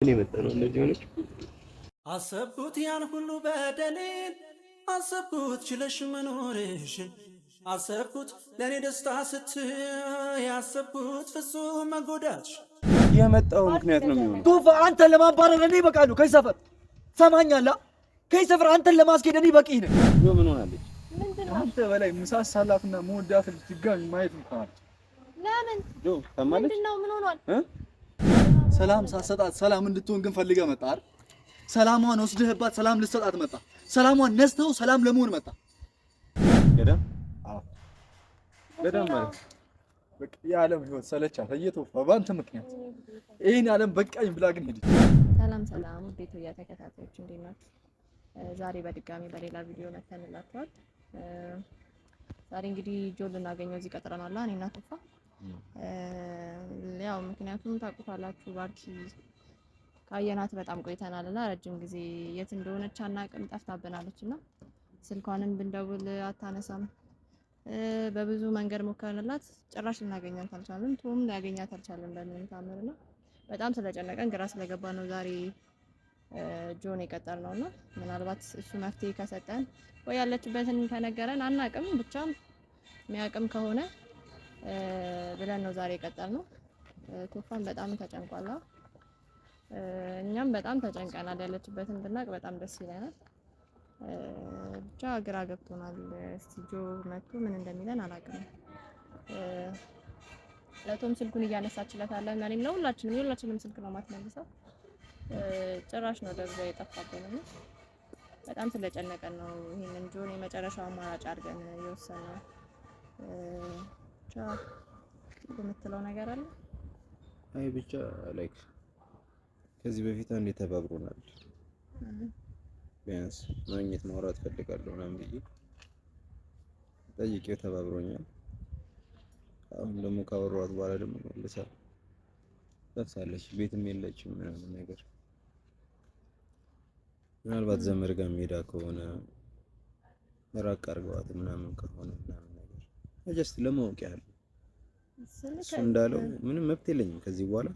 እኔ መጣ ነው እንደዚህ ሆነች። አሰብኩት ያን ሁሉ በደሌን አሰብኩት ችለሽ መኖርሽን አሰብኩት ለኔ ደስታ ስትይ አሰብኩት ፍጹም መጎዳትሽ የመጣው ምክንያት ነው የሚሆነው። ቶፋ አንተን ለማባረር እኔ በቃሉ ከዚህ ሰፈር ሰማኛላ። ከዚህ ሰፈር አንተን ለማስኬድ እኔ በቂ ነኝ። ምን ሆናለች? አንተ በላይ ምሳሳላትና መወዳት ድጋሚ ማየት እንኳን ለምን ምንድነው? ምን ሆኗል? ሰላም ሳሰጣት ሰላም እንድትሆን ግን ፈልገህ መጣ አይደል? ሰላሟን ወስደህባት ሰላም ልትሰጣት መጣ። ሰላሟን ነስተው ሰላም ለመሆን መጣ። ገዳም ገዳም ማለት በቃ የዓለም ህይወት ሰለቻት እየተወፋ በአንተ ምክንያት ይሄን ዓለም በቃኝ ብላ ግን ሄደች። ሰላም ሰላም ቤቱ ተከታታዮች እንዴት ናችሁ? ዛሬ በድጋሚ በሌላ ቪዲዮ መተንላችኋል። ዛሬ እንግዲህ ጆል ልናገኘው እዚህ ቀጥረናል እኔና ቶፋ። ያው ምክንያቱም ታውቁታላችሁ ባርኪ ካየናት በጣም ቆይተናልና ረጅም ጊዜ የት እንደሆነች አናውቅም፣ ጠፍታብናለችና ስልኳንም ብንደውል አታነሳም። በብዙ መንገድ ሞከርንላት፣ ጭራሽ ልናገኛት አልቻልንም። ቶም ሊያገኛት አልቻለም በምንም ታምርና በጣም ስለጨነቀን ግራ ስለገባ ነው ዛሬ ጆን የቀጠርነውና ምናልባት እሱ መፍትሄ ከሰጠን ወይ ያለችበትን ከነገረን አናውቅም፣ ብቻ የሚያውቅም ከሆነ ብለን ነው ዛሬ የቀጠርነው። ቶፋን በጣም ተጨንቋል፣ እኛም በጣም ተጨንቀናል። ያለችበትን ብናውቅ በጣም ደስ ይለናል። ብቻ ግራ ገብቶናል። እስቲ ጆ መጥቶ ምን እንደሚለን አላውቅም። ለቶም ስልኩን እያነሳችለታለ እኔም የሁላችንም ስልክ ነው ማትመልሰው። ጭራሽ ነው ደግሞ የጠፋብን ነው። በጣም ስለጨነቀን ነው ይሄንን ጆን የመጨረሻው አማራጭ አድርገን የወሰነው። ብቻ የምትለው ነገር አለ? አይ ብቻ ላይክ ከዚህ በፊት አንዴ ተባብሮናል። ቢያንስ ማግኘት ማውራት ፈልጋለሁ ምናምን ብዬ ጠይቄው ተባብሮኛል። አሁን ደግሞ ካወራኋት በኋላ ደግሞ መልሳ ጠፍታለች፣ ቤትም የለችም ምናምን ነገር። ምናልባት ዘመድ ጋር ሜዳ ከሆነ ራቅ አድርገዋት ምናምን ከሆነ ምናምን ነገር ጀስት ለማወቅ ያህል እሱ እንዳለው ምንም መብት የለኝም ከዚህ በኋላ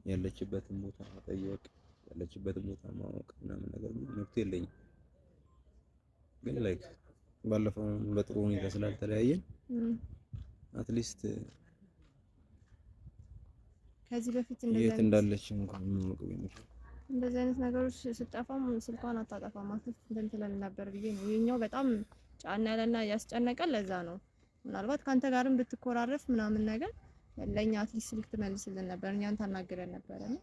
ያለችበትን ቦታ መጠየቅ፣ ያለችበትን ቦታ ማወቅ ምናምን ነገር መብት የለኝም። ግን ላይክ ባለፈው በጥሩ ሁኔታ ስላልተለያየን አትሊስት ከዚህ በፊት የት እንዳለች እንኳን ማወቅ ቢኖር እንደዚህ አይነት ነገሮች ስጠፋም ስልኳን አታጠፋም ማለት እንትን ትለን ነበር ብዬ ነው። የኛው በጣም ጫና ያለና ያስጨነቀን ለዛ ነው። ምናልባት ካንተ ጋርም ብትኮራረፍ ምናምን ነገር ለኛ አትሊስት ስልክ ትመልስልን ነበር፣ እኛን ታናግረን ነበር እና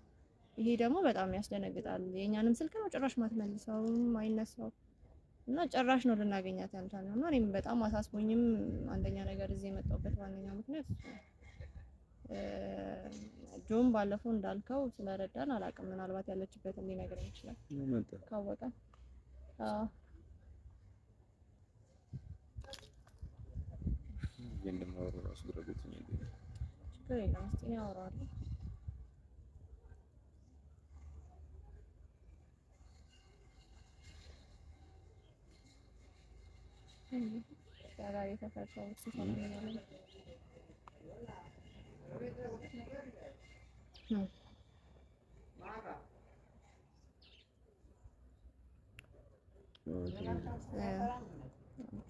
ይሄ ደግሞ በጣም ያስደነግጣል። የኛንም ስልክ ነው ጭራሽ ማትመልሰው ማይነሳው እና ጭራሽ ነው ልናገኛት ያልቻልነው እና እኔም በጣም አሳስቦኝም አንደኛ ነገር እዚህ የመጣሁበት ዋነኛ ምክንያት ጆን ባለፈው እንዳልከው ስለረዳን አላውቅም፣ ምናልባት ያለችበትን ሊነግረን ይችላል ካወቀ። እንደማወራው ራሱ ግረጉትኝ ይሄ ችግር የለም እስቲ ነው አወራዋለሁ። ዛሬ ተፈርሰው ሲሆን ነው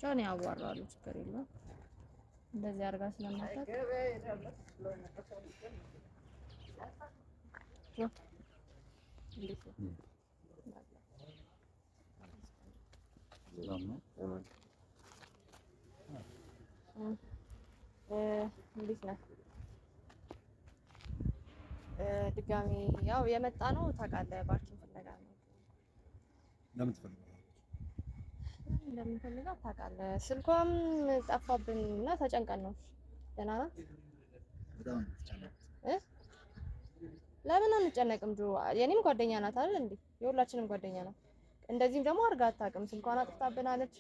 ጆን ያዋራሉ፣ ችግር የለም እንደዚህ አድርጋ ስለማታውቅ እንዴት ነው ድጋሚ ያው የመጣ ነው ታውቃለህ፣ ባርኪን ፍለጋ ነው። ለምን ትፈልጋለህ? እንደምንፈልጋት ታውቃለህ። ስልኳም ጠፋብን እና ተጨንቀን ነው። ደህና ናት? በጣም ተጨነቅኩ። ለምን አንጨነቅም? ጆ የኔም ጓደኛ ናት አይደል እንዴ? የሁላችንም ጓደኛ ናት። እንደዚህም ደግሞ አድርጋ አታውቅም። ስልኳን አጥፍታብናለች።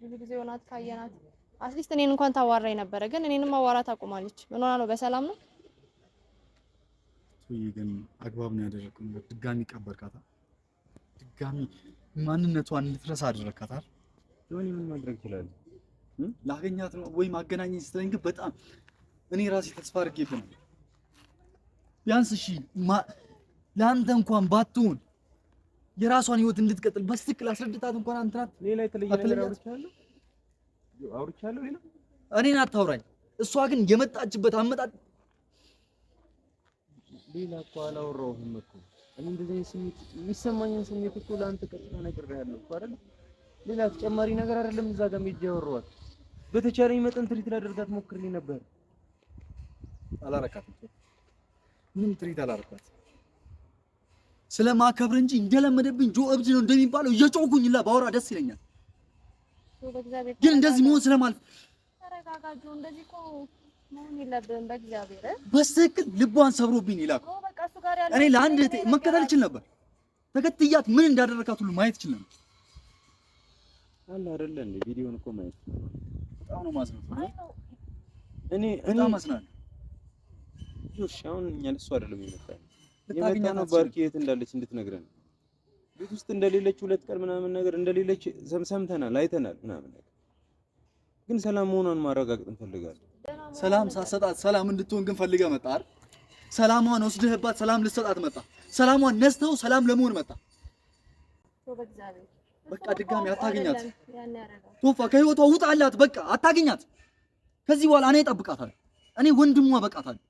ብዙ ጊዜ ሆናት ካየናት። አትሊስት እኔን እንኳን ታዋራኝ ነበረ፣ ግን እኔንም ማዋራት አቁማለች። ምን ሆና ነው? በሰላም ነው? ግን አግባብ ነው ያደረግኩት። ድጋሚ ቀበርካታ፣ ድጋሚ ማንነቷን እንድትረሳ አደረካታ። ጆኒ ምን ማድረግ ይችላል? ላገኛት ነው ወይ ማገናኘት ስትለኝ ግን በጣም እኔ ራሴ ተስፋ አድርጌብናል። ቢያንስ እሺ ለአንተ እንኳን ባትሆን የራሷን ህይወት እንድትቀጥል በትክክል አስረድታት እንኳን አንተናት ሌላ የተለየ ነገር አውርቻለሁ ሌላ እኔን አታውራኝ። እሷ ግን የመጣችበት አመጣጥ ሌላ እኮ አላወራሁም እኮ እኔ እንደዚህ ስሜት የሚሰማኝን ስሜት እኮ ለአንተ ቀጥታ ነግሬሃለሁ እኮ አይደል? ሌላ ተጨማሪ ነገር አይደለም። እዛ ጋር ሄጄ ያወራኋት በተቻለኝ መጠን ትሪት ላደርጋት ሞክሬ ነበር። አላረካትም። ምንም ትሪት አላረካት ስለማከብር እንጂ እንደለመደብኝ ጆ እብድ ነው እንደሚባለው እየጮኩኝ ባወራ ደስ ይለኛል። ግን እንደዚህ መሆን ስለማልፍ ተረጋጋጁ። እንደዚህ እኮ መሆን የለብህም። በእግዚአብሔር በትክክል ልቧን ሰብሮብኝ ይላል። እኔ ለአንድ መከተል እችል ነበር። ተከትያት ምን እንዳደረካት ሁሉ ማየት እችል ነበር። አለ አይደለ እንዴ? ቪዲዮን እኮ ማየት በጣም ነው ማዝነው። እኔ በጣም አዝናለሁ። ጆሽ አሁን እኛ ለሱ አይደለም የመጣነው ባርኪ የት እንዳለች እንድትነግረን ቤት ውስጥ እንደሌለች 2 ቀን ምናምን ነገር እንደሌለች ሰምተናል፣ አይተናል ምናምን ነገር ግን ሰላም መሆኗን ማረጋገጥ እንፈልጋለን። ሰላም ሳሰጣት ሰላም እንድትሆን ግን ፈልገህ መጣ አይደል? ሰላሟን ወስደህባት ሰላም ልትሰጣት መጣ። ሰላሟን ነስተው ሰላም ለመሆን መጣ። በቃ ድጋሚ አታገኛት። ቶፋ ከህይወቷ ውጣላት። በቃ አታገኛት። ከዚህ በኋላ እኔ እጠብቃታለሁ። እኔ ወንድሟ በቃታለሁ።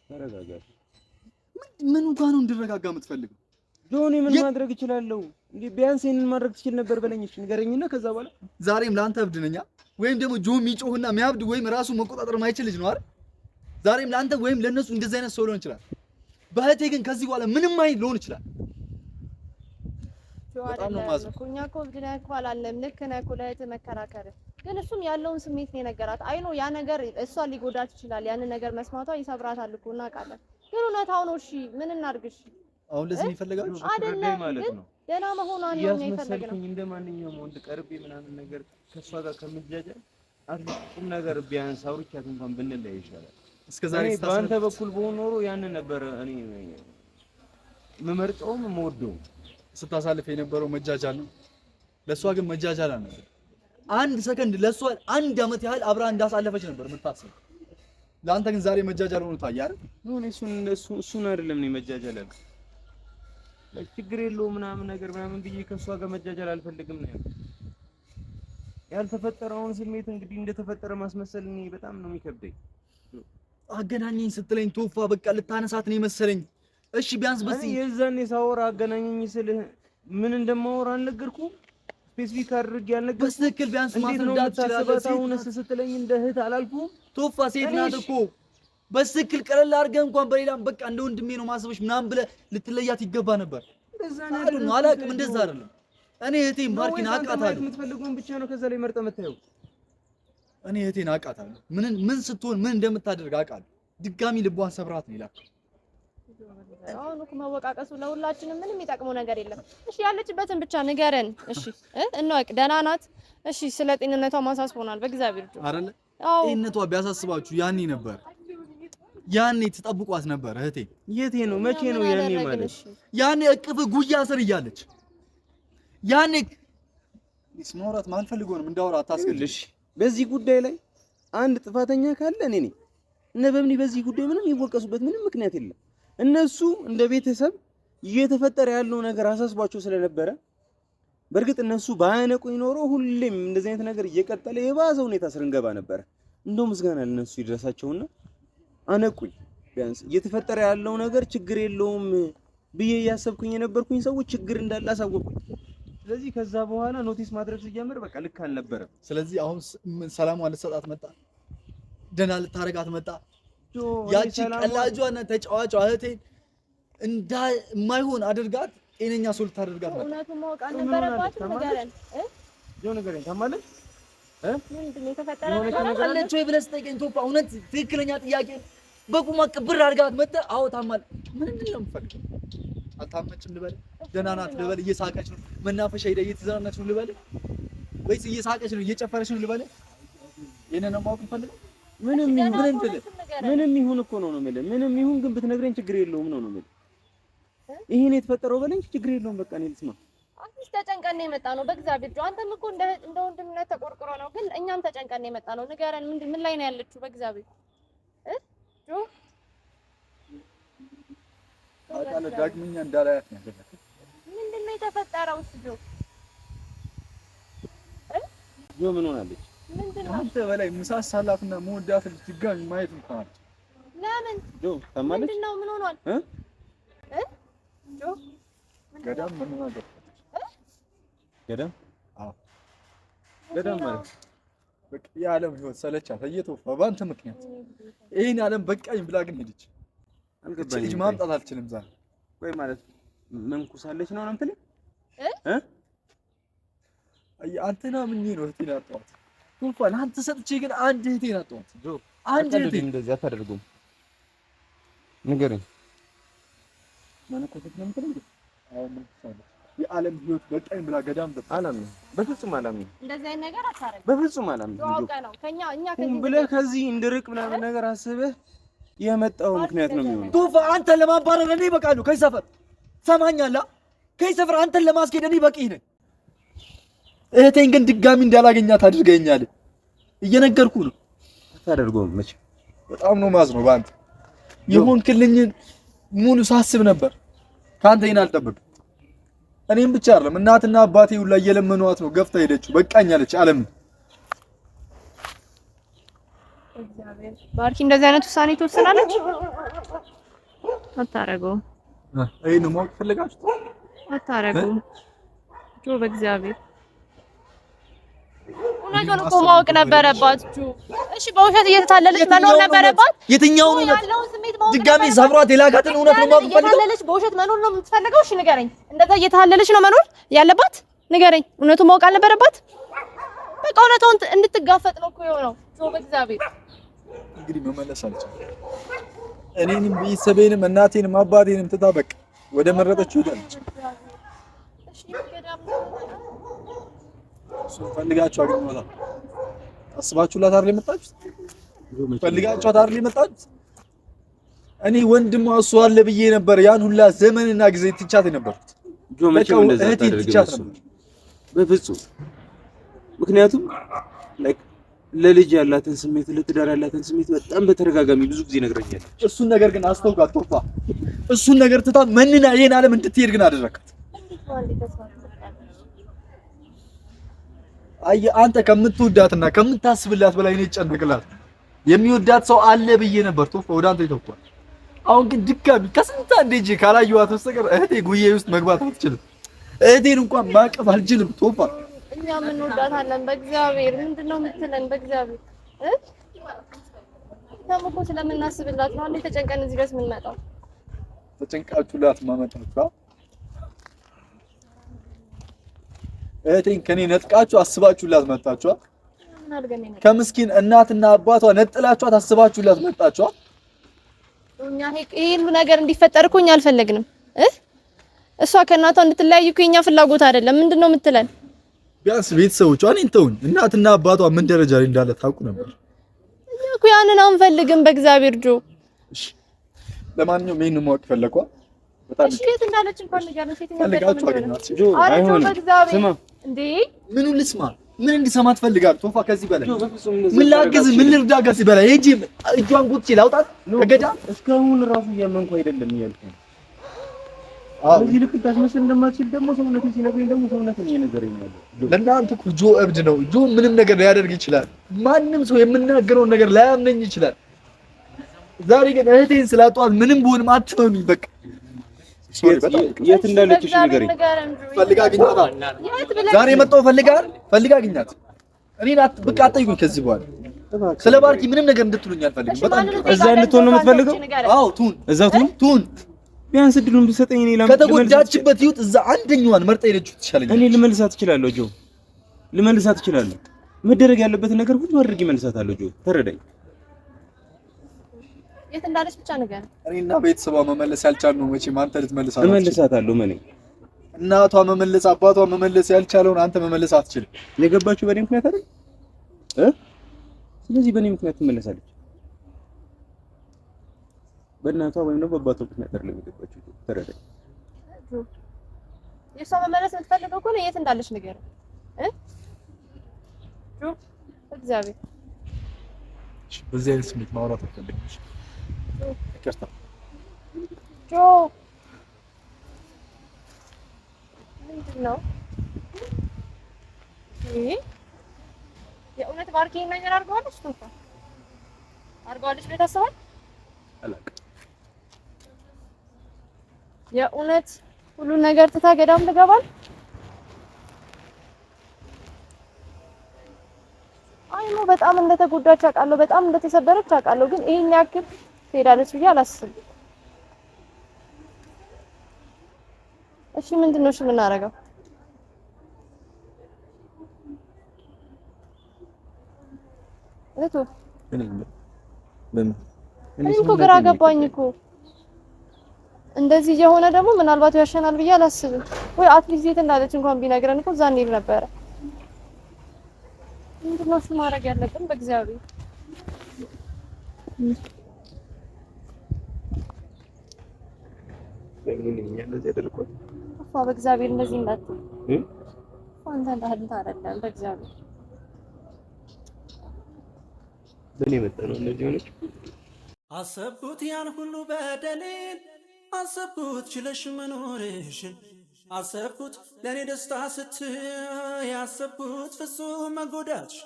ተረጋጋ። ምኑ ጋር ነው እንድረጋጋ የምትፈልገው? ጆኒ ምን ማድረግ እችላለሁ እንዴ? ቢያንስ ይሄንን ማድረግ ትችል ነበር በለኝ። እሺ ንገረኝና ከዛ በኋላ ዛሬም ላንተ እብድ ነኝ ወይም ደግሞ ጆ የሚጮህና የሚያብድ ወይም ራሱ መቆጣጠር ማይችል ልጅ ነው አይደል? ዛሬም ላንተ ወይም ለነሱ እንደዚህ አይነት ሰው ሊሆን ይችላል። በህቴ ግን ከዚህ በኋላ ምንም አይል ሊሆን ይችላል። በጣም ነው ማዘን እኮ እኛ እኮ እብድ ነህ እኮ አላለም። ልክ ነህ እኮ ለእህትህ መከራከር ግን እሱም ያለውን ስሜት ነው የነገራት። አይ ነው ያ ነገር እሷን ሊጎዳት ይችላል። ያንን ነገር መስማቷ ይሰብራታል እኮ እናውቃለን። ግን እውነታው ነው። እሺ ምን እናድርግሽ? አሁን ለዚህ ይፈልጋል አይደለም ማለት ነው። ደህና መሆኗን ነው የሚፈልገው። እንደማንኛውም ወንድ ቀርቤ ምናምን ነገር ከሷ ጋር ከምትጃጃል አጥቂም ነገር ቢያንስ አውርቻት እንኳን ብንለይ ይሻላል። እስከዛሬ በአንተ በኩል በሆነ ኖሮ ያንን ነበር እኔ መመርጠውም የምወደው። ስታሳልፍ የነበረው መጃጃል ነው። ለሷ ግን መጃጃል አልነበረ። አንድ ሰከንድ ለሷ 1 አመት ያህል አብራ እንዳሳለፈች ነበር የምታስበው። ለአንተ ግን ዛሬ መጃጃል ሆኖ ታየ አይደል? ነው እሱን አይደለም ነው መጃጃል አለ። ችግር የለውም ምናምን ነገር ምናምን ብዬ ከሷ ጋር መጃጃል አልፈልግም ነው ያልተፈጠረውን ስሜት እንግዲህ እንደተፈጠረ ማስመሰል እኔ በጣም ነው የሚከብደኝ። አገናኘኝ ስትለኝ ቶፋ በቃ ልታነሳት ነው መሰለኝ። እሺ ቢያንስ በዚህ የዛኔ ሳወራ አገናኘኝ ስልህ ምን እንደማወራ አልነገርኩም። ስፔሲፊክ አድርጌ ያልነገርኩም። በትክክል ቢያንስ ማስረዳት ትችላለህ። አሁንስ ስትለኝ እንደ እህት አላልኩም። ቶፋ ሴት ናት እኮ በትክክል ቀለል አድርገህ እንኳን በሌላም በቃ እንደ ወንድሜ ነው ማስበሽ ምናምን ብለህ ልትለያት ይገባ ነበር። ነው አላውቅም። እንደዛ አይደለም። እኔ እህቴን ባርኪን አውቃታለሁ። የምትፈልገውን ብቻ ነው ከዛ ላይ መርጠህ የምታየው። እኔ እህቴን አውቃታለሁ። ምን ስትሆን ምን እንደምታደርግ አውቃለሁ። ድጋሚ ልቧን ሰብራት ነው ይላል። አሁን እኮ መወቃቀሱ ለሁላችንም ምንም የሚጠቅመው ነገር የለም። እሺ ያለችበትን ብቻ ንገረን። እሺ እንወቅ። ደህና ናት? እሺ ስለ ጤንነቷ ማሳስቦናል። በእግዚአብሔር ጆ አይደለ? ጤንነቷ ቢያሳስባችሁ ያኔ ነበር ያኔ ትጠብቋት ነበር። እህቴ የቴ ነው መቼ ነው ያኔ ማለት? ያኔ እቅፍ ጉያ ስር እያለች ያኔ ማውራት ማልፈልገውንም እንዳወራ አታስገልሽ። በዚህ ጉዳይ ላይ አንድ ጥፋተኛ ካለ እኔ ነኝ። እነ በምኒ በዚህ ጉዳይ ምንም ይወቀሱበት ምንም ምክንያት የለም። እነሱ እንደ ቤተሰብ እየተፈጠረ ያለው ነገር አሳስቧቸው ስለነበረ በእርግጥ እነሱ ባያነቁኝ ኖሮ ሁሌም እንደዚህ አይነት ነገር እየቀጠለ የባሰ ሁኔታ ስር እንገባ ነበር። እንደው ምስጋና ለነሱ ይድረሳቸውና አነቁኝ። ቢያንስ እየተፈጠረ ያለው ነገር ችግር የለውም ብዬ ያሰብኩኝ የነበርኩኝ ሰዎች ችግር እንዳለ አሳወቁኝ። ስለዚህ ከዛ በኋላ ኖቲስ ማድረግ ሲጀምር በቃ ልክ አልነበረም። ስለዚህ አሁን ሰላሟን ልትሰጣት መጣ፣ ደህና ልታረጋት መጣ። ያቺ ቀላጇና ተጫዋቿ እህቴን የማይሆን አድርጋት ጤነኛ ሰው ልታደርጋት መጣ። እውነቱን ማወቅ አልነበረባትም። ንገረን ንገረኝ። ታማለች ምንድን ነው የተፈጠረው? አለች ወይ ብለህ ስጠይቀኝ ቶፋ፣ እውነት ትክክለኛ ጥያቄ በቁማ ቅብር አድርጋት መጣ። አዎ ታማለች። ምንድን ነው የምፈልገው? አልታመችም ልበል? ደህና ናት ልበል? እየሳቀች ነው መናፈሻ ሄዳ እየተዝናናች ነው ልበል? ወይስ እየሳቀች ነው እየጨፈረች ነው ልበል? የኔ ነው ማወቅ የምፈልገው። ምንም ይሁን እኮ ነው የምልህ። ምንም ይሁን ግን ብትነግረኝ ችግር የለውም ነው የምልህ። ይሄን የተፈጠረው በለኝ ችግር የለውም በቃ እኔ ልስማ። አዲስ ተጨንቀን ነው የመጣ ነው። በእግዚአብሔር ጆ አንተም እኮ እንደ ወንድምነት ተቆርቆሮ ነው፣ ግን እኛም ተጨንቀን ነው የመጣ ነው። ንገረን፣ ምን ላይ ነው ያለችው? በእግዚአብሔር ጆ ታውቃለህ ዳግመኛ እንዳላያት ነው ያደረኩት። ምንድን ነው የተፈጠረው? ጆ ምን ሆናለች? ምንድን ነው አንተ በላይ ምሳሳላትና መወዳት ድጋሚ ማየት እንኳን ለምን ጆ ታማለች? ምንድን ነው ምን ሆኗል? ጆ ገዳም ምን ሆናለች? ገዳም? አዎ ገዳም ማለት በቃ የዓለም ህይወት ሰለቻት እየተወፋ በአንተ ምክንያት ይሄን ዓለም በቃኝ ብላ ግን ሄደች። አልገባኝም። ልጅ ማምጣት አልችልም ዛሬ ወይ ማለት መንኩሳለች ነው የምትለኝ? አንተና ምን ነው እህቴን አጣኋት። እንኳን አንተ ሰጥቼ ግን አንድ እህቴን አጣኋት። አንድ እህቴ እንደዚህ አታደርጉም። ንገረኝ። መንኩሳለች ነው የምትለኝ? አዎ መንኩሳለች። የዓለም ህይወት በቃኝ ብላ ገዳም ገባ። አላምንም፣ በፍጹም አላምንም። እንደዚህ አይነት ነገር አታረግም። በፍጹም አላምንም። አውቀህ ነው እኛ ከዚህ ብለህ ከዚህ እንድርቅ ምናምን ነገር አስበህ የመጣው ምክንያት ነው የሚሆነው። ቶፋ አንተን ለማባረር እኔ እበቃለሁ። ከዚህ ሰፈር ሰማኛለህ? ከዚህ ሰፈር አንተን ለማስኬድ እኔ በቂ ነኝ። እህቴን ግን ድጋሚ እንዳላገኛት አድርገኛል። እየነገርኩ ነው። አታደርገውም መቼም። በጣም ነው ማዝነው በአንተ የሆንክልኝን ሙሉ ሳስብ ነበር። ካንተ ይሄን አልጠብቅም። እኔም ብቻ አይደለም እናትና አባቴ ሁላ እየለመኗት ነው ገፍታ ሄደችው። በቃኝ አለች። ዓለም ባርኪ እንደዚህ አይነት ውሳኔ ትወስናለች? አታረገውም። ይሄን ማወቅ ፈልጋችሁ? አታረገውም ጆ በእግዚአብሔር እውነቱን እኮ ማወቅ ነበረባት ጆ። እሺ በውሸት እየተታለለች መኖር ነበረባት። የትኛውን እውነት ድጋሚ ሰብሯት የላካትን እውነት ነው ማወቅ ፈልገው? እየተታለለች በውሸት መኖር ነው የምትፈልገው? እሺ ንገረኝ። እንደዛ እየተታለለች ነው መኖር ያለባት? ንገረኝ። እውነቱን ማወቅ አልነበረባት? በቃ እውነቱን እንድትጋፈጥ ነው እኮ የሆነው ጆ በእግዚአብሔር። እንግዲህ መመለስ አልቻለም። እኔንም ቤተሰቤንም እናቴንም አባቴንም ትታ በቃ ወደ መረጠችው ሄዳለች። እሺ ገዳም እሱን ፈልጋችሁ አግኝቷታል። አስባችሁላት አይደል የመጣችሁት? ፈልጋችኋት አይደል የመጣችሁት? እኔ ወንድሟ እሱ አለ ብዬ ነበር ያን ሁላ ዘመንና ጊዜ ትቻት የነበርኩት። መቼም እንደዛ አታደርግም በፍጹም። ምክንያቱም ለልጅ ያላትን ስሜት ለትዳር ያላትን ስሜት በጣም በተደጋጋሚ ብዙ ጊዜ ነግረኛለች። እሱን ነገር ግን አስተውቃት ቶፋ። እሱን ነገር ትታ መንና ይሄን ዓለም እንድትሄድ ግን አደረካት። አይ አንተ ከምትወዳትና ከምታስብላት በላይ ነው ጨነቅላት። የሚወዳት ሰው አለ ብዬ ነበር ቶፋ ወደ አንተ ይተኳል። አሁን ግን ድጋሚ ከስንት አንዴ እጄ ካላየኋት በስተቀር እህቴ ጉዬ ውስጥ መግባት አትችልም። እህቴን እንኳን ማቀፍ አልችልም ቶፋ። እኛ ምን እንወዳታለን በእግዚአብሔር። ምንድነው የምትለን በእግዚአብሔር? ተምኮ ስለምናስብላት ነው አንዴ ተጨንቀን እዚህ ድረስ የምንመጣው። ተጨንቃችሁላት ማመጣችሁ እህቴን ከኔ ነጥቃችሁ አስባችሁላት መጣችሁ። ከምስኪን እናትና አባቷ ነጥላችኋት አስባችሁላት መጣችሁ። እኛ ይሄን ነገር እንዲፈጠር እኮ እኛ አልፈለግንም። እሷ ከእናቷ እንድትለያይ እኮ የኛ ፍላጎት አይደለም። ምንድነው የምትለን? ቢያንስ ቤተሰቦቿ እኔን ተውኝ፣ እናትና አባቷ ምን ደረጃ ላይ እንዳለ ታውቁ ነበር። እኛ እኮ ያንን አንፈልግም በእግዚአብሔር ጆ። እሺ ለማንኛውም ይሄን ማወቅ ፈለኳ። በጣም እሺ የት እንዳለች እንኳን ንገረን። ሴት ፈልጋችሁ አገኛት ጆ። አይሆንም። ስማ እንዴ ምኑን ልስማ? ምን እንዲሰማ ትፈልጋለህ ቶፋ? ከዚህ በላይ ጆ በፍጹም ምን ላግዝ? ምን ልርዳ? ከዚህ በላይ ሂጂ እጇን ጉትቼ ላውጣት ከገዳም። እስካሁን ራሱ እያመንኩ አይደለም እያልኩ ነው። እዚህ ልክ ታስመስል እንደማትችል ደግሞ ሰውነቴ ሲነግረኝ ደግሞ ሰውነቴን እየነገረኝ ያለው ለእናንተ እኮ ጆ እብድ ነው። ጆ ምንም ነገር ሊያደርግ ይችላል። ማንም ሰው የምናገረውን ነገር ላያምነኝ ይችላል። ዛሬ ግን እህቴን ስላጧት ምንም ቢሆንም አትመኑኝ። በቃ የት እንዳለች እሺ ንገረኝ። ፈልጋ አግኛት። ዛሬ መጣሁ ፈልጋ አግኛት። እኔን ብቅ አትጠይቁኝ ከዚህ በኋላ ስለ ባርኪ ምንም ነገር እንድትሉኝ አልፈልግም። በጣም እዛ እንድትሆን ነው የምትፈልገው? አዎ ትሁን፣ እዛው ትሁን። ቢያንስ እድሉን ብትሰጠኝ እኔ ከተጎዳችበት ይውጥ እዛ አንደኛዋን መርጣ ሄደችው ትሻለኛል። እኔ ልመልሳት እችላለሁ ጆ፣ ልመልሳት እችላለሁ። መደረግ ያለበትን ነገር ሁሉ አድርጌ እመልሳታለሁ ጆ፣ ተረዳኝ። የት እንዳለች ብቻ ንገረኝ። እኔና ቤተሰቧ መመለስ ያልቻልነው መቼም አንተ ልትመልሳት እመልሳታለሁ። ምን እናቷ መመለስ አባቷ መመለስ ያልቻለውን አንተ መመለስ አትችልም። የገባችሁ በእኔ ምክንያት አይደል? ስለዚህ በእኔ ምክንያት ትመለሳለች። በእናቷ ወይም ደግሞ በአባቷ ምክንያት አይደለም የገባችሁ። ተረዳኝ። የሷ መመለስ የምትፈልገው ከሆነ የት እንዳለች ንገረኝ። እግዚአብሔር በዚህ አይነት ስሜት ማውራት አትፈልግም። ይቅርታ ጆ ምንድነው? የእውነት ባርኪ ነገር አድርገዋለች ነው አድርገዋለች ብለህ ታስባለህ? አላውቅም። የእውነት ሁሉን ነገር ትታ ገዳም ትገባለህ? አይኖ በጣም እንደተጎዳች አውቃለሁ፣ በጣም እንደተሰበረች አውቃለሁ። ግን ይሄን ያክል ትሄዳለች ብዬ አላስብም። እሺ ምንድነው እሺ የምናደርገው? እቱ እኔ እኮ ግራ ገባኝ እኮ እንደዚህ የሆነ ደግሞ ምናልባት ያሸናል ብዬ አላስብም። ወይ አትሊስት የት እንዳለች እንኳን ቢነግረን እኮ እዛ እንሄድ ነበረ። ምንድነው እሱ ማድረግ ያለብን? በእግዚአብሔር በእግዚአብሔር እንደዚህ እንዳትል አንተ እንዳንተ አይደለም። በእግዚአብሔር በእኔ መጣ ነው እንደዚህ ሆነች። አሰብኩት ያን ሁሉ በደሌን፣ አሰብኩት ችለሽ መኖርሽን፣ አሰብኩት ለኔ ደስታ ስትይ፣ አሰብኩት ፍጹም መጎዳትሽ።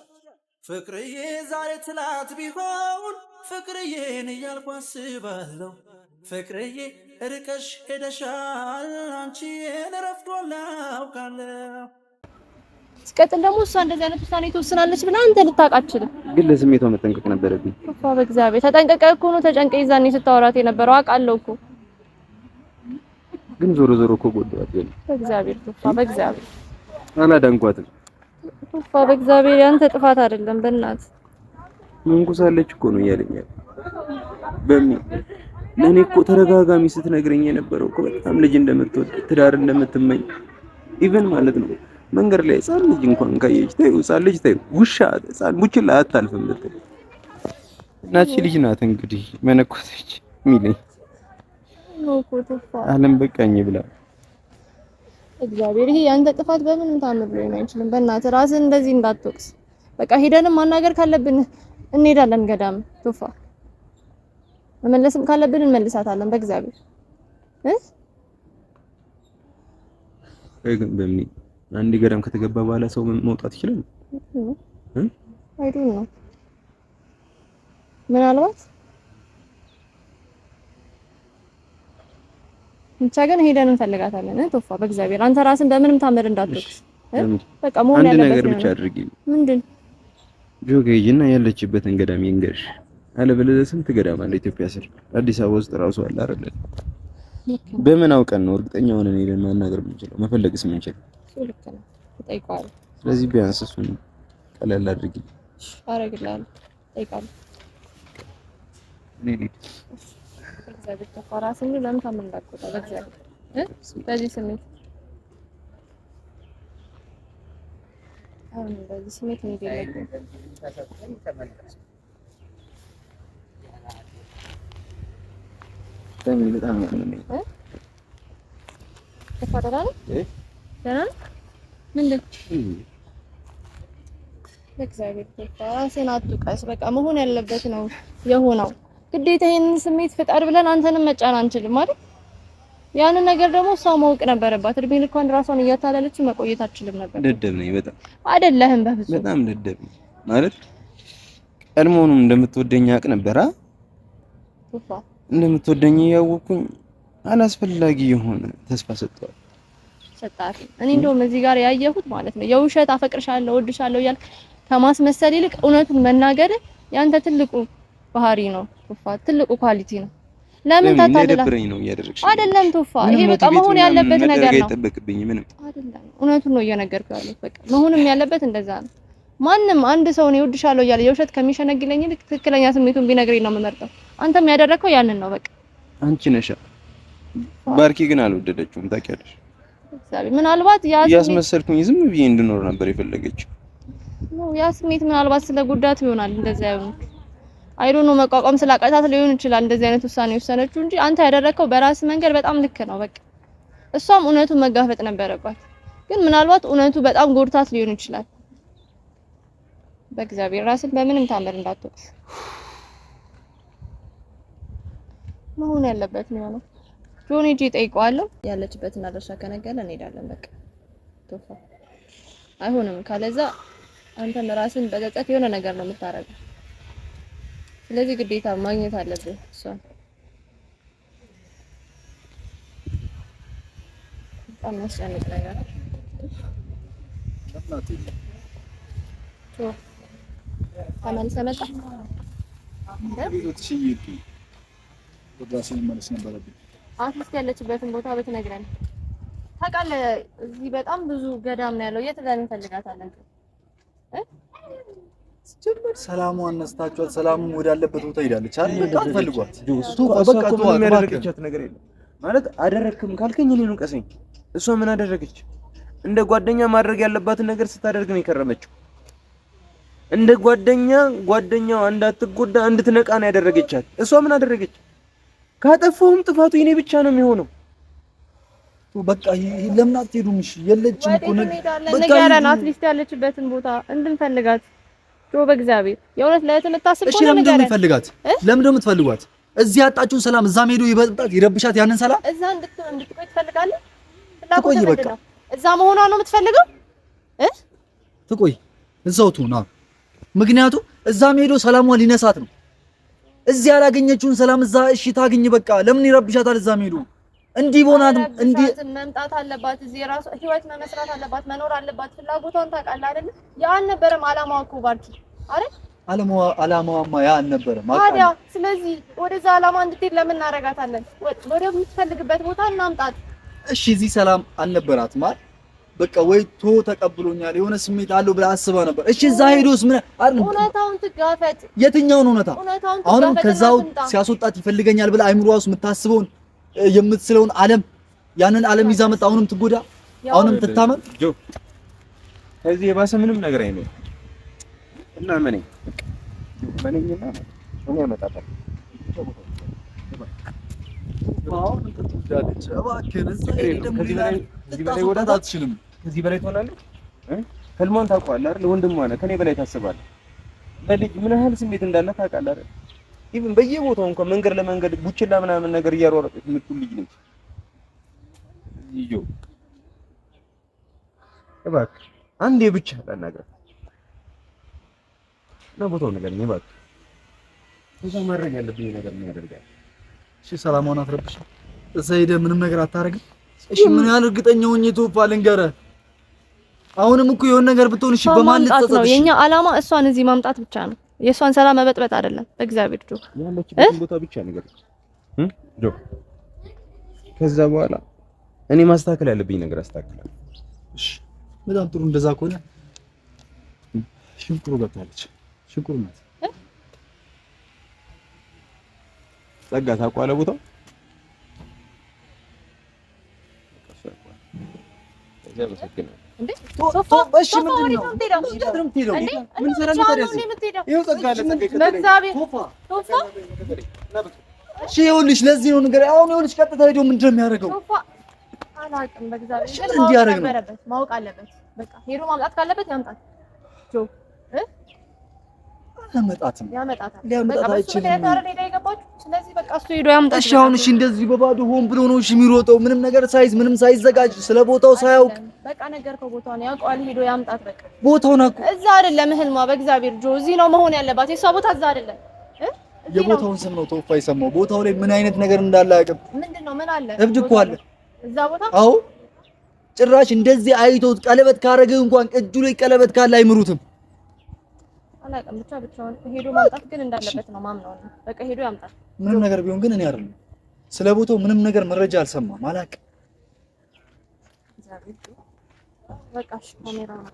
ፍቅርዬ ዛሬ ትላት ቢሆን ፍቅርዬን እያልኩ አስባለሁ። ፍቅርዬ ርቀሽ ሄደሻል፣ አንቺን ረፍዷል አውቃለሁ። ሲቀጥል ደግሞ እሷ እንደዚህ አይነት ውሳኔ ትወስናለች ብለህ አንተ ልታውቅ አትችልም። ግን ለስሜቷ መጠንቀቅ ነበረብኝ። በእግዚአብሔር ተጠንቀቀህ እኮ ነው ተጨንቀህ ይዛኔ ስታወራት የነበረው አውቃለሁ እኮ። ግን ዞሮ ዞሮ እኮ ጎዳዋት። በእግዚአብሔር በእግዚአብሔር አላዳንኳትም። በእግዚአብሔር ያንተ ጥፋት አይደለም። በእናትህ መንኩሳለች እኮ ነው እያለኛል። ለእኔ እኮ ተረጋጋሚ ስትነግረኝ የነበረው እኮ በጣም ልጅ እንደምትወድ ትዳር እንደምትመኝ ኢቨን ማለት ነው መንገድ ላይ ህፃን ልጅ እንኳን ካየች ተይው፣ ህፃን ልጅ ተይው፣ ውሻ ህፃን ቡችላ አታልፍም ብትል እናቺ ልጅ ናት እንግዲህ መነኮሰች የሚለኝ አለም በቃኝ ብላ። እግዚአብሔር ይሄ ያንተ ጥፋት በምንም ታምር ሊሆን አይችልም። በእናትህ ራስህን እንደዚህ እንዳትወቅስ። በቃ ሄደንም ማናገር ካለብን እንሄዳለን ገዳም ቶፋ፣ መመለስም ካለብን እንመልሳታለን። በእግዚአብሔር ግን በምን አንድ ገዳም ከተገባ በኋላ ሰው መውጣት ይችላል? አይዶን ነው ምናልባት ብቻ ግን ሄደን እንፈልጋታለን። ቶፋ በእግዚአብሔር አንተ ራስን በምንም ታምር እንዳትወቅስ። በቃ መሆን አንድ ያለበት ነገር ብቻ አድርጊ። ምንድን ጆጌጅና ያለችበትን ገዳም ይንገርሽ። አለበለዚያ ስንት ገዳም አለ ኢትዮጵያ ስር፣ አዲስ አበባ ውስጥ ራሱ አለ አይደል? በምን አውቀን ነው እርግጠኛ ሆነን ሄደን ማናገር የምንችለው መፈለግስ የምንችለው? ልክ ነው እጠይቀዋለሁ። ስለዚህ ቢያንስ እሱን ቀለል አድርጊ። አረግላለሁ፣ እጠይቃለሁ። በእግዚአብሔር ቶፋ ራስን ለምን ታምን እንዳትቆጣ በእግዚአብሔር በዚህ ስሜት አሁን በዚህ ስሜት ነው የሌለብኝ። በጣም ያመመኝ ተፈራራ ነው ደህና ምንድን በእግዚአብሔር ቶፋ ራስን አትውቀስ። በቃ መሆን ያለበት ነው የሆነው። ግዴታ ይሄንን ስሜት ፍጠር ብለን አንተንም መጫን አንችልም ማለት። ያንን ነገር ደግሞ እሷ ማወቅ ነበረባት። እድሜ ልኳን ራሷን እያታለለች መቆየት አትችልም ነበር። ደደብ ነኝ በጣም አይደለህም? በፍጹም በጣም ደደብ ነኝ ማለት ቀድሞውንም እንደምትወደኝ አውቅ ነበር። ቶፋ እንደምትወደኝ ያወቅኩኝ አላስፈላጊ የሆነ ተስፋ ሰጥቷል። ሰጣት። እኔ እንደውም እዚህ ጋር ያየሁት ማለት ነው የውሸት አፈቅርሻለሁ እወድሻለሁ እያልክ ከማስመሰል ይልቅ እውነቱን መናገር ያንተ ትልቁ ባህሪ ነው ቶፋ፣ ትልቁ ኳሊቲ ነው። ለምን ታታለላ ነው እያደረግሽ አይደለም ቶፋ፣ ይሄ በቃ መሆን ያለበት ነገር ነው። አይጠበቅብኝ ምንም አይደለም፣ እውነቱን ነው እየነገርኩ ያለሁት። በቃ መሆንም ያለበት እንደዛ ነው። ማንም አንድ ሰው ነው እወድሻለሁ እያለ የውሸት ከሚሸነግለኝ ይልቅ ትክክለኛ ስሜቱን ቢነግረኝ ነው የምመርጠው። አንተም ያደረከው ያንን ነው። በቃ አንቺ ነሽ። ባርኪ ግን አልወደደችውም ታውቂያለሽ። ምናልባት ያስመሰልኩኝ ዝም ብዬ እንድኖር ነበር የፈለገችው። ያ ስሜት ምናልባት ስለጉዳት ይሆናል እንደዛ ይሆን አይዶኖ መቋቋም ስላቃታት ሊሆን ይችላል እንደዚህ አይነት ውሳኔ ወሰነችው እንጂ አንተ ያደረከው በራስ መንገድ በጣም ልክ ነው። በቃ እሷም እውነቱን መጋፈጥ ነበረባት። ግን ምናልባት እውነቱ በጣም ጎድታት ሊሆን ይችላል። በእግዚአብሔር ራስን በምንም ታምር እንዳትወቅስ። መሆን ያለበት ነው። ጆኒ ጂ ጠይቀዋለሁ። ያለችበትን አድራሻ ከነገረ እንሄዳለን። በቃ ቶፋ አይሆንም። ካለዛ አንተም ራስን በጸጸት የሆነ ነገር ነው የምታረገው። ስለዚህ ግዴታ ማግኘት አለብህ እሷን። በጣም የሚያስጨንቅ ነገር ተመልሰህ መጣ። አትሊስት ያለችበትን ቦታ ብትነግረን። ታውቃለህ እዚህ በጣም ብዙ ገዳም ነው ያለው። የት ለምን እንፈልጋታለን? ሰላሟን ነስታችኋት፣ ሰላሙን ወዳለበት ቦታ ሄዳለች አይደል? በቃ ፈልጓት። በቃ ምን ያደረገቻት ነገር የለም ማለት አደረክም ካልከኝ እኔን እንቀሰኝ። እሷ ምን አደረገች? እንደ ጓደኛ ማድረግ ያለባትን ነገር ስታደርግ ነው የከረመችው። እንደ ጓደኛዋ እንዳትጎዳ እንድትነቃ ነው ያደረገቻት። እሷ ምን አደረገች? ካጠፋሁም ጥፋቱ የኔ ብቻ ነው የሚሆነው። በቃ ለምን አትሄዱም? እሺ የለችም እኮ ንገረን፣ አትሊስት ያለችበትን ቦታ እንድንፈልጋት። በእግዚአብሔር የእውነት ለእህትህ የምታስብ ከሆነ ንገረን። ለምንድን ነው የምትፈልጋት? ለምንድን ነው የምትፈልጓት? እዚህ ያጣችሁን ሰላም እዛም ሄዶ ይበጥጣት ይረብሻት። ያንን ሰላም እዛ እንድትቆይ ትፈልጋለህ? ትቆይ በቃ እዛ መሆኗ ነው የምትፈልገው? ትቆይ እዛው ትሁን። ምክንያቱም እዛም ሄዶ ሰላሟን ሊነሳት ነው። እዚህ ያላገኘችውን ሰላም እዛ እሺ ታግኝ። በቃ ለምን ይረብሻታል? እዛም ሄዶ እንዲህ ቦናት እንዲህ መምጣት አለባት። እዚህ የራሷ ህይወት መመስራት አለባት፣ መኖር አለባት። ፍላጎቷን ታውቃለህ አይደል? ያ አልነበረም አላማዋ እኮ ባርኪ አይደል? አላማዋማ ያ አልነበረም ታዲያ። ስለዚህ ወደዛ አላማ እንድትሄድ ለምን እናደርጋታለን? ወደ የምትፈልግበት ቦታ እናምጣት። እሺ እዚህ ሰላም አልነበራት ማለት በቃ ወይ ተቀብሎኛል የሆነ ስሜት አለው ብላ አስባ ነበር። እሺ እዛ ሄዶስ ምን እውነታውን ትጋፈጥ። የትኛውን እውነታ? አሁንም ከዛው ሲያስወጣት ይፈልገኛል ብላ አይምሮዋ ውስጥ የምታስበውን የምትስለውን ዓለም ያንን ዓለም ይዛ መጣ። አሁንም ትጎዳ፣ አሁንም ትታመም። ከዚህ የባሰ ምንም ነገር አይኖርም። እና ምንኛ እኔ አመጣታለሁ። ከዚህ በላይ ትሆናለች። ህልሟን ታውቀዋለህ አይደል? ወንድሟ ነህ፣ ከኔ በላይ ታስባለህ። ለልጅ ምን ያህል ስሜት እንዳለ ታውቃለህ አይደል? ኢቭን በየቦታው እንኳን መንገድ ለመንገድ ቡችላ ምናምን ነገር እያሯሯጠች የምትውል ልጅ ነች። ይጆ እባክህ አንዴ ብቻ ላናግራት እና ቦታው ንገረኝ እባክህ። እዛ ማድረግ ያለብኝ ነገር ምን ያደርጋል? እሺ ሰላሟን አትረብሽ። እዛ ሄደህ ምንም ነገር አታረግም። እሺ ምን ያህል እርግጠኛ ሆኜ ቶፋ ልንገርህ፣ አሁንም እኮ የሆነ ነገር ብትሆን እሺ በማለት ተጸጸት። የኛ አላማ እሷን እዚህ ማምጣት ብቻ ነው። የእሷን ሰላም መበጥበጥ አይደለም። በእግዚአብሔር ጆ ያለችበትን ቦታ ብቻ ነገር ጆ ከዛ በኋላ እኔ ማስተካከል ያለብኝ ነገር አስተካክላለሁ። እሺ በጣም ጥሩ። እንደዛ ከሆነ ሽንኩሩ ገብታለች። ሽንኩሩ ናት። ጸጋ ታውቀዋለህ ቦታው? እንዴ ሶፋ እሺ ምንድን ነው? ምን ሰራለህ ታዲያ? ይኸው ጸጋ አለ። እሺ ይኸውልሽ፣ ለዚህ ነው ነገር አሁን ይኸውልሽ፣ ቀጥታ ሄዶ ምንድን ነው የሚያደርገው? ሶፋ አላውቅም። በእግዚአብሔር ግን እንዲያደርግ ነው ማወቅ አለበት። በቃ ሄዶ ማምጣት ካለበት ያምጣት። ጆ አያመጣትም። ሊያመጣት አይችልም። ስለዚህ በቃ እሱ ሄዶ ያምጣት። እሺ አሁን እሺ፣ እንደዚህ በባዶ ሆን ብሎ ነው እሺ የሚሮጠው? ምንም ነገር ሳይዝ ምንም ሳይዘጋጅ ስለ ቦታው ሳያውቅ በቃ ነገርከው። ቦታውን ያውቀዋል። ሄዶ ያምጣት። በቃ ቦታውን አውቀው እዛ አይደለም ህልሟ። በእግዚአብሔር ጆ እዚህ ነው መሆን ያለባት። የሷ ቦታ እዛ አይደለም። የቦታውን ስም ነው ቶፋ የሰማው። ቦታው ላይ ምን አይነት ነገር እንዳለ አያውቅም። ምንድነው? ምን አለ? እብድ እኮ አለ እዛ ቦታ። አዎ ጭራሽ እንደዚህ አይቶት ቀለበት ካረገ እንኳን እጁ ላይ ቀለበት ካለ አይምሩትም። አላውቅም። ብቻውን ሄዶ ማምጣት ግን እንዳለበት ነው ማምነው። በቃ ሄዶ ያምጣት። ምንም ነገር ቢሆን ግን እኔ አይደለም ስለ ቦታው ምንም ነገር መረጃ አልሰማም። አላውቅም። በቃ እሺ ካሜራ ነው